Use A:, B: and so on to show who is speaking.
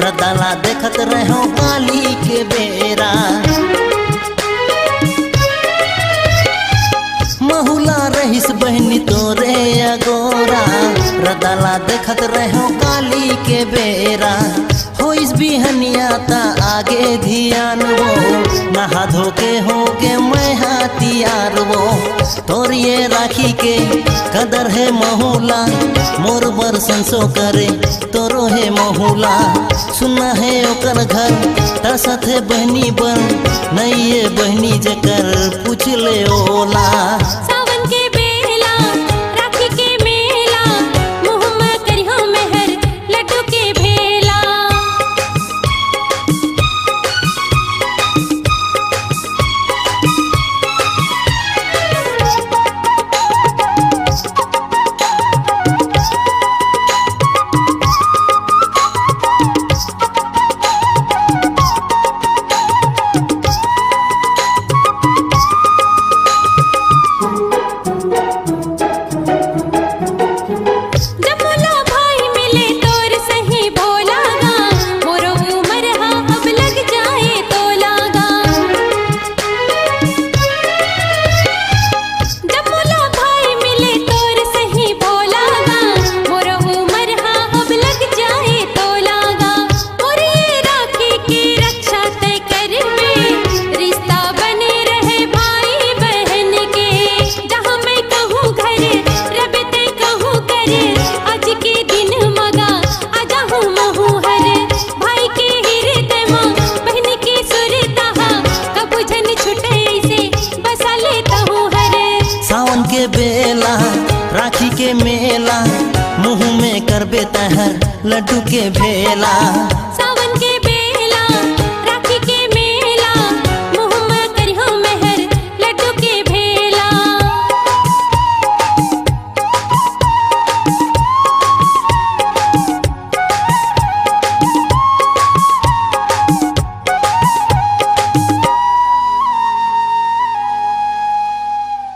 A: रदाला देखत रहो काली के बेरा। महुला रहीस बहनी तोरे अगोरा, रदाला देखत रहो काली के बेरा। होइस बिहनिया ता आगे ध्यान वो, नहा धो के होगे मैं हाथियार वो। तोरिए राखी के कदर है महुला, मोर बर संसो करे तोरो है महुला। सुना है ओकर घर तसत है बहनी बन, नहीं है बहनी जकर पूछ ले ओला।
B: सावन के बेला राखी के मेला, मुँह में करियो मेहर लड्डू के भेला।
A: के बेला राखी के मेला, मुँह में करबे तहर लड्डू के भेला।
B: सावन के